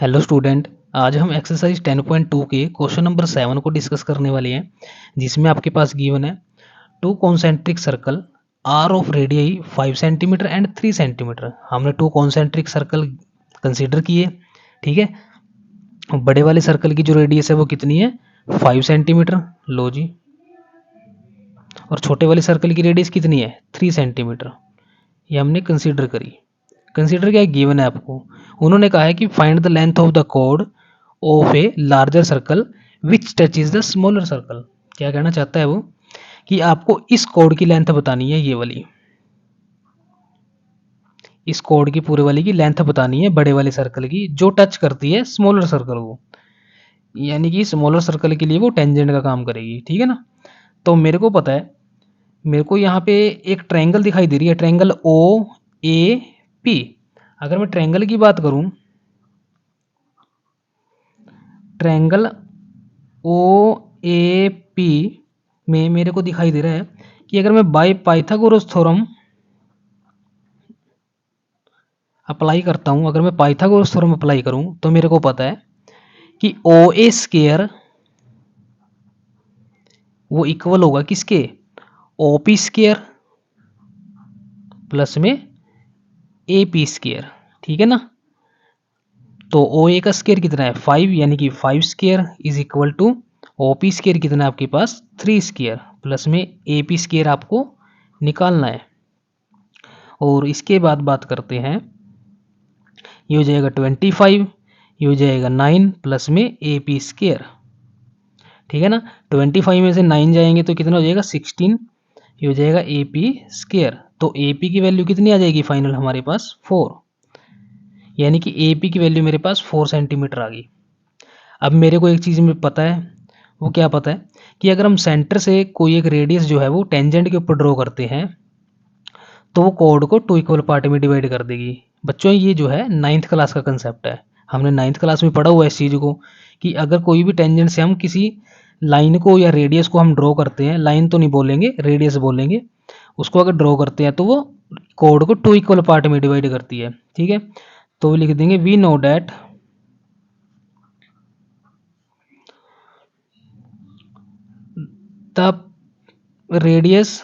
Hello student. आज हम exercise 10.2 के क्वेश्चन नंबर 7 को डिस्कस करने वाले हैं, जिसमें आपके पास गिवन है two concentric circle are of radii 5 centimetre and 3 centimetre. हमने टू कॉन्सेंट्रिक सर्कल कंसीडर किए, ठीक है। बड़े वाले सर्कल की जो रेडियस है वो कितनी है, 5 सेंटीमीटर, लो जी। और छोटे वाले सर्कल की रेडियस कितनी है, 3 सेंटीमीटर। ये हमने कंसीडर करी। कंसीडर क्या गिवन है आपको, उन्होंने कहा है कि find the length of the code of a larger circle which touch is the smaller circle. क्या कहना चाहता है वो कि आपको इस कोड की लेंथ बतानी है, ये वाली, इस कोड की पूरे वाली की लेंथ बतानी है बड़े वाले सर्कल की जो टच करती है स्मॉलर सर्कल को, यानी कि स्मॉलर सर्कल के लिए वो टेंजेंट का काम करेगी, ठीक है ना। तो मेरे को पता है, मेरे को यहाँ पे एक ट्रायंगल दिखाई दे रही है, ट्रायंगल ओ ए पी। अगर मैं ट्रायंगल की बात करूं, ट्रायंगल ओ ए पी में मेरे को दिखाई दे रहा है कि अगर मैं बाय पाइथागोरस थ्योरम अप्लाई करता हूं, अगर मैं पाइथागोरस थ्योरम अप्लाई करूं तो मेरे को पता है कि ओ ए स्क्वायर वो इक्वल होगा किसके, ओ पी स्क्वायर प्लस में ए पी स्क्वायर, ठीक है ना। तो ओ ए का स्क्वायर कितना है 5, यानी कि 5 square is equal to O P square कितना है आपके पास 3 स्क्वायर प्लस में ए पी स्क्वायर आपको निकालना है। और इसके बाद बात करते हैं, ये हो जाएगा 25, ये हो जाएगा 9 प्लस में ए पी स्क्वायर, ठीक है ना। 25 में से 9 जाएंगे तो कितना हो जाएगा 16, ये हो जाएगा ए पी स्क्वायर। तो ए पी की वैल्यू कितनी आ जाएगी फाइनल हमारे पास 4, यानी कि ए पी की वैल्यू मेरे पास 4 सेंटीमीटर आ गई। अब मेरे को एक चीज़ में पता है, वो क्या पता है कि अगर हम सेंटर से कोई एक रेडियस जो है वो टेंजेंट के ऊपर ड्रॉ करते हैं तो वो कोड को टू इक्वल पार्ट में डिवाइड कर देगी। बच्चों ये जो है 9th क्लास का कंसेप्ट है, हमने 9th क्लास में पढ़ा हुआ है इस चीज़ को कि अगर कोई भी टेंजेंट से हम किसी लाइन को या रेडियस को हम ड्रॉ करते हैं, लाइन तो नहीं बोलेंगे रेडियस बोलेंगे, उसको अगर ड्रॉ करते हैं तो वो कोड को टू इक्वल पार्ट में डिवाइड करती है, ठीक है। तो लिख देंगे we know that the radius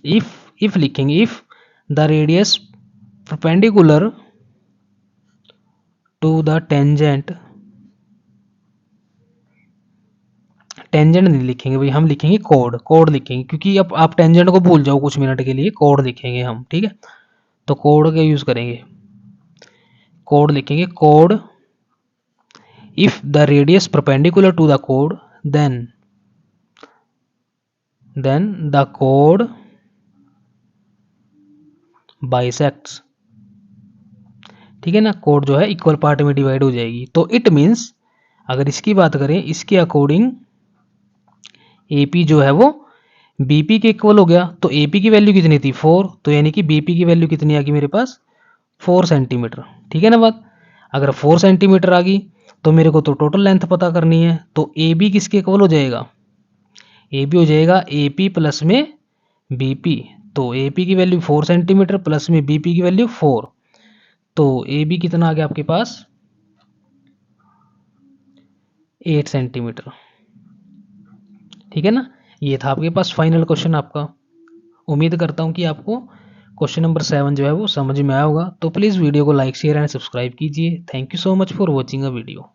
if लिखेंगे if the radius perpendicular to the tangent, tangent नहीं लिखेंगे भाई, हम लिखेंगे कोड, कोड लिखेंगे क्योंकि अब आप टेंजेंट को भूल जाओ कुछ मिनट के लिए, कोड लिखेंगे हम, ठीक है। तो कोड का यूज करेंगे, कोड लिखेंगे code if the radius perpendicular to the code then the code bisects, ठीक है ना। कोड जो है इक्वल पार्ट में डिवाइड हो जाएगी। तो इट मीन्स अगर इसकी बात करें, इसके अकॉर्डिंग AP जो है वो BP के इक्वल हो गया। तो AP की वैल्यू कितनी थी 4, तो यानी कि BP की वैल्यू कितनी आ गई मेरे पास 4 सेंटीमीटर, ठीक है ना बात। अगर 4 सेंटीमीटर आ गई तो मेरे को तो टोटल लेंथ पता करनी है, तो AB किसके इक्वल हो जाएगा, AB हो जाएगा AP प्लस में BP। तो AP की वैल्यू 4 सेंटीमीटर प्लस में BP की वैल्यू 4, तो AB कितना आ गया आपके पास 8 सेंटीमीटर, ठीक है ना। ये था आपके पास फाइनल क्वेश्चन आपका। उम्मीद करता हूँ कि आपको क्वेश्चन नंबर 7 जो है वो समझ में आया होगा। तो प्लीज़ वीडियो को लाइक शेयर एंड सब्सक्राइब कीजिए। Thank you so much for watching a video.